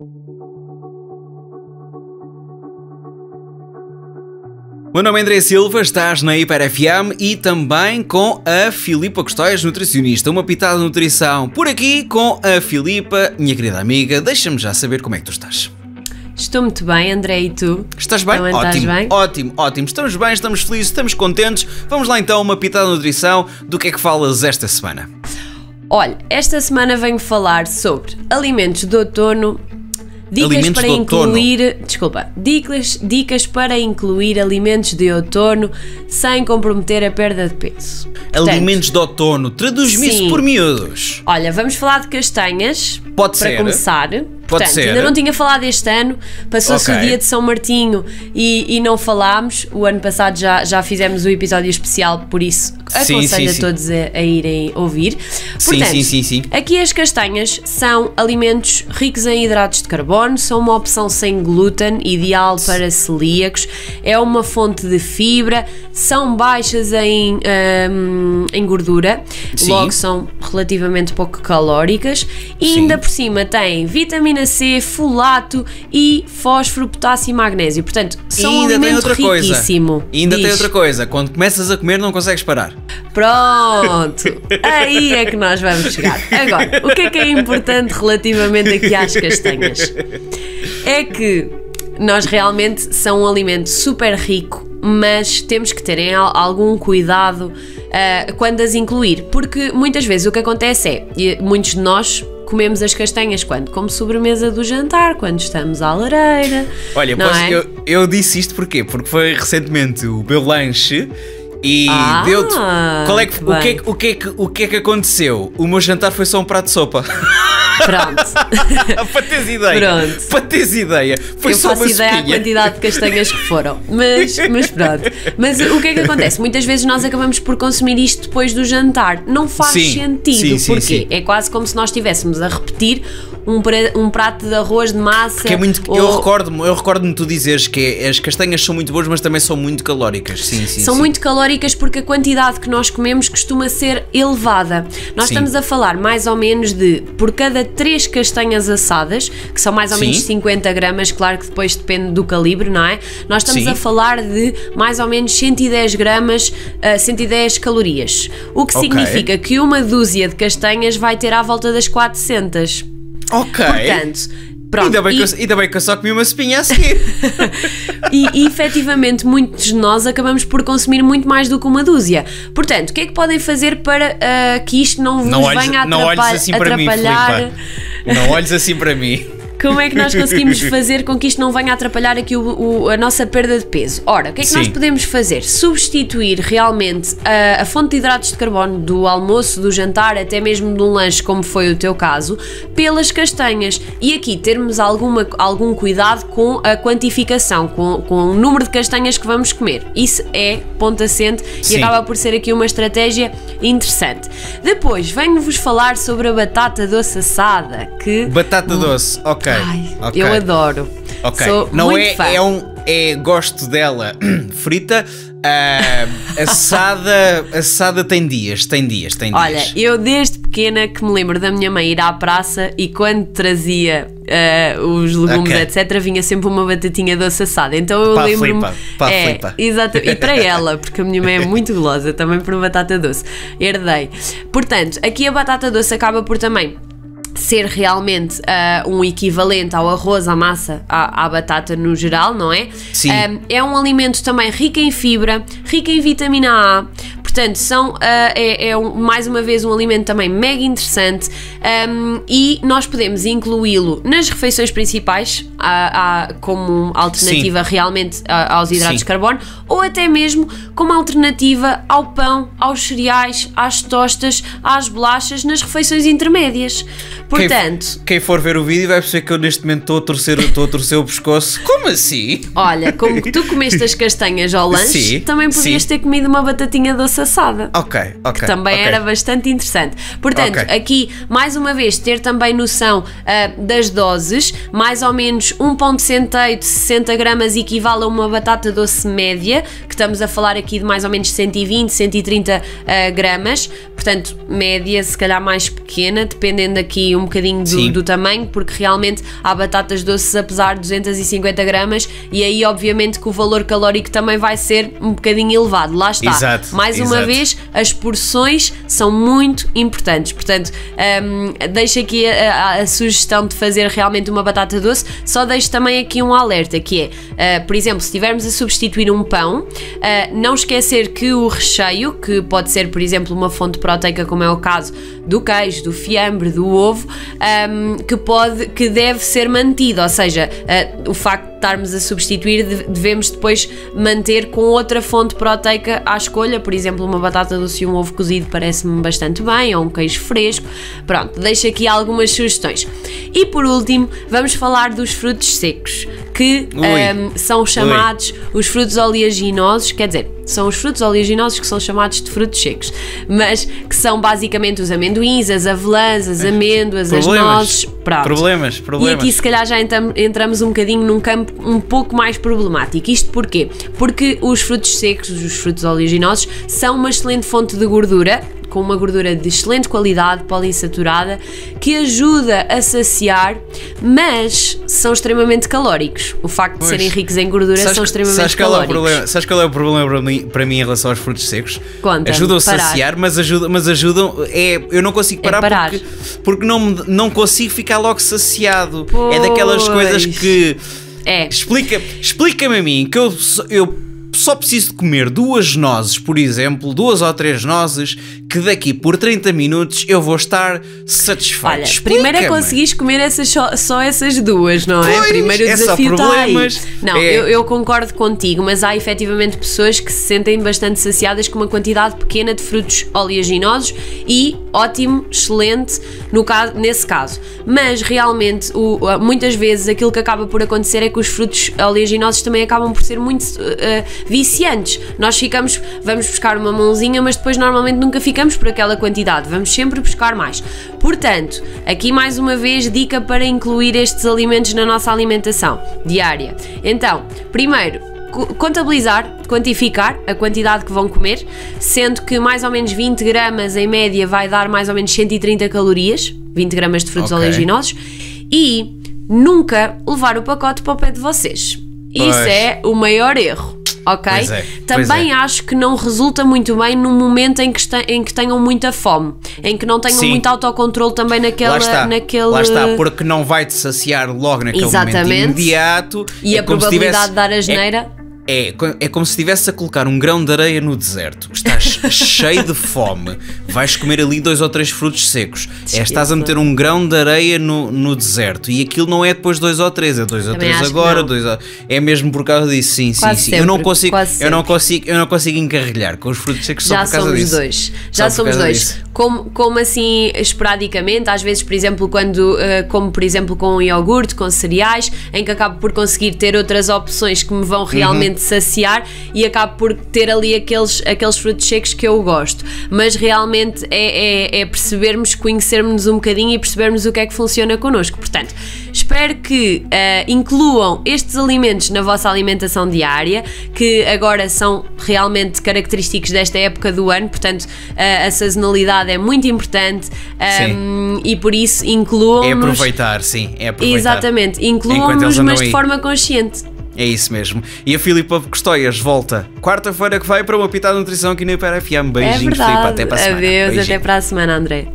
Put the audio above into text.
O meu nome é André Silva, estás na Hiper FM e também com a Filipa Custóias, nutricionista, uma pitada de nutrição por aqui com a Filipa, minha querida amiga. Deixa-me já saber como é que tu estás. Estou muito bem, André, e tu? Estás bem? Também Ótimo, estás bem? ótimo. Estamos bem, estamos felizes, estamos contentes. Vamos lá então, uma pitada de nutrição. Do que é que falas esta semana? Olha, esta semana venho falar sobre alimentos de outono, dicas para incluir alimentos de outono sem comprometer a perda de peso. Portanto, alimentos de outono, traduz-me isso por miúdos. Olha, vamos falar de castanhas. Pode para ser. Começar. Pode Portanto, ser. Ainda não tinha falado este ano, passou-se Ok. o dia de São Martinho e não falámos. O ano passado já fizemos o episódio especial, por isso aconselho a todos a irem ouvir. Portanto, Sim. Aqui as castanhas são alimentos ricos em hidratos de carbono, são uma opção sem glúten, ideal para celíacos, é uma fonte de fibra, são baixas em gordura, logo são relativamente pouco calóricas e ainda por cima têm vitamina C, folato e fósforo, potássio e magnésio. Portanto, são um alimento riquíssimo. E ainda tem outra coisa, quando começas a comer não consegues parar. Pronto, aí é que nós vamos chegar. Agora, o que é importante relativamente aqui às castanhas? É que nós realmente são um alimento super rico, mas temos que ter algum cuidado quando as incluir, porque muitas vezes o que acontece é, muitos de nós comemos as castanhas quando? Como sobremesa do jantar, quando estamos à lareira. Olha, eu disse isto porquê? Porque foi recentemente o meu lanche e deu-te. O que é que aconteceu? O meu jantar foi só um prato de sopa. Pronto. Para teres ideia. Pronto. Para teres ideia. Foi eu só faço uma ideia sopinha. à quantidade de castanhas que foram. Mas pronto. Mas o que é que acontece? Muitas vezes nós acabamos por consumir isto depois do jantar. Não faz sentido. Sim. Porquê? É quase como se nós estivéssemos a repetir um prato de arroz de massa. Porque é muito, eu recordo-me de tu dizeres que as castanhas são muito boas, mas também são muito calóricas. São muito calóricas porque a quantidade que nós comemos costuma ser elevada. Nós estamos a falar mais ou menos de, por cada 3 castanhas assadas, que são mais ou menos 50 gramas, claro que depois depende do calibre, não é? Nós estamos a falar de mais ou menos 110 gramas, 110 calorias. O que significa que uma dúzia de castanhas vai ter à volta das 400. Ok. Portanto, pronto. Ainda bem que eu só comi uma sopinha a seguir. E efetivamente muitos de nós acabamos por consumir muito mais do que uma dúzia. Portanto, o que é que podem fazer para que isto não vos venha a não olhes assim para mim, atrapalhar? Filipa. Não olhes assim para mim. Como é que nós conseguimos fazer com que isto não venha a atrapalhar aqui a nossa perda de peso? Ora, o que é que nós podemos fazer? Substituir realmente a fonte de hidratos de carbono do almoço, do jantar, até mesmo de um lanche, como foi o teu caso, pelas castanhas. E aqui termos algum cuidado com a quantificação, com o número de castanhas que vamos comer. Isso é ponto assente e acaba por ser aqui uma estratégia interessante. Depois, venho-vos falar sobre a batata doce assada. Batata doce, ok. Eu adoro. Sou muito fã. Gosto dela frita. Assada tem dias. Olha, eu desde pequena que me lembro da minha mãe ir à praça e quando trazia os legumes, etc, vinha sempre uma batatinha doce assada. Então eu lembro-me. Flipa. Exato, e para ela, porque a minha mãe é muito gulosa também por batata doce. Herdei. Portanto, aqui a batata doce acaba por também ser realmente um equivalente ao arroz, à massa, à batata no geral, não é? Sim. É um alimento também rico em fibra, rico em vitamina A. Portanto, mais uma vez um alimento também mega interessante e nós podemos incluí-lo nas refeições principais como alternativa realmente aos hidratos de carbono, ou até mesmo como alternativa ao pão, aos cereais, às tostas, às bolachas, nas refeições intermédias. Portanto, quem for ver o vídeo vai perceber que eu neste momento estou a torcer o pescoço. Como assim? Olha, como tu comeste as castanhas ao lanche, também podias ter comido uma batatinha doce assada. Que também era bastante interessante. Portanto, aqui, mais uma vez, ter também noção das doses. Mais ou menos um pão de centeio de 60 gramas equivale a uma batata doce média, que estamos a falar aqui de mais ou menos 120, 130 gramas. Portanto, média, se calhar mais pequena, dependendo aqui um bocadinho do tamanho, porque realmente há batatas doces a pesar 250 gramas e aí obviamente que o valor calórico também vai ser um bocadinho elevado. Lá está. Mais uma vez, as porções são muito importantes. Portanto, deixo aqui a sugestão de fazer realmente uma batata doce. Só deixo também aqui um alerta, que é, por exemplo, se estivermos a substituir um pão, não esquecer que o recheio, que pode ser, por exemplo, uma fonte proteica, como é o caso do queijo, do fiambre, do ovo, que deve ser mantido, ou seja, o facto de estarmos a substituir, devemos depois manter com outra fonte proteica à escolha, por exemplo, uma batata doce e um ovo cozido parece-me bastante bem, ou um queijo fresco. Pronto, deixo aqui algumas sugestões. E por último, vamos falar dos frutos secos, que são chamados os frutos oleaginosos, quer dizer, são os frutos oleaginosos que são chamados de frutos secos, mas que são basicamente os amendoins, as avelãs, as amêndoas, as nozes. Pronto. Problemas. E aqui se calhar já entramos um bocadinho num campo um pouco mais problemático. Isto porquê? Porque os frutos secos, os frutos oleaginosos, são uma excelente fonte de gordura, com uma gordura de excelente qualidade, poliinsaturada, que ajuda a saciar, mas são extremamente calóricos. O facto de serem ricos em gordura são extremamente calóricos. Sabes qual é o problema para mim em relação aos frutos secos? Ajudam a saciar, mas ajudam. Eu não consigo parar. Porque não consigo ficar logo saciado. É daquelas coisas que. Explica-me a mim que eu só preciso de comer 2 nozes, por exemplo, 2 ou 3 nozes, que daqui por 30 minutos eu vou estar satisfeito. Olha, primeiro é conseguires comer só essas 2, não é? Primeiro o desafio está aí. Não, eu concordo contigo, mas há efetivamente pessoas que se sentem bastante saciadas com uma quantidade pequena de frutos oleaginosos e ótimo, excelente nesse caso. Mas realmente, muitas vezes aquilo que acaba por acontecer é que os frutos oleaginosos também acabam por ser muito viciantes. Nós vamos buscar uma mãozinha, mas depois normalmente nunca ficamos por aquela quantidade, vamos sempre buscar mais. Portanto, aqui mais uma vez, dica para incluir estes alimentos na nossa alimentação diária. Então, primeiro, quantificar a quantidade que vão comer, sendo que mais ou menos 20 gramas em média vai dar mais ou menos 130 calorias, 20 gramas de frutos oleaginosos, e nunca levar o pacote para o pé de vocês. Isso é o maior erro. Ok? Também acho que não resulta muito bem no momento em que tenham muita fome, em que não tenham muito autocontrole também naquele... Lá está, porque não vai-te saciar logo naquele momento imediato. E a probabilidade de dar a asneira... É como se estivesse a colocar um grão de areia no deserto. Estás cheio de fome, vais comer ali 2 ou 3 frutos secos. Estás a meter um grão de areia no deserto e aquilo não é depois 2 ou 3, é 2 ou 3 agora, é mesmo por causa disso. Sim. Eu não consigo encarrilhar com os frutos secos só por causa disso. Já somos dois. Como assim esporadicamente, às vezes, por exemplo, como por exemplo com iogurte, com cereais, em que acabo por conseguir ter outras opções que me vão realmente saciar e acabo por ter ali aqueles frutos secos que eu gosto, mas realmente é percebermos, conhecermos um bocadinho e percebermos o que é que funciona connosco. Portanto, espero que incluam estes alimentos na vossa alimentação diária, que agora são realmente característicos desta época do ano, portanto a sazonalidade é muito importante, e por isso incluam-nos. É aproveitar. Exatamente, incluam-nos, mas de forma consciente. É isso mesmo. E a Filipa Custóias volta quarta-feira que vai para uma pitada de nutrição aqui na Hiper FM. Beijinhos, Filipa. Até para a semana. Adeus, até para a semana, André.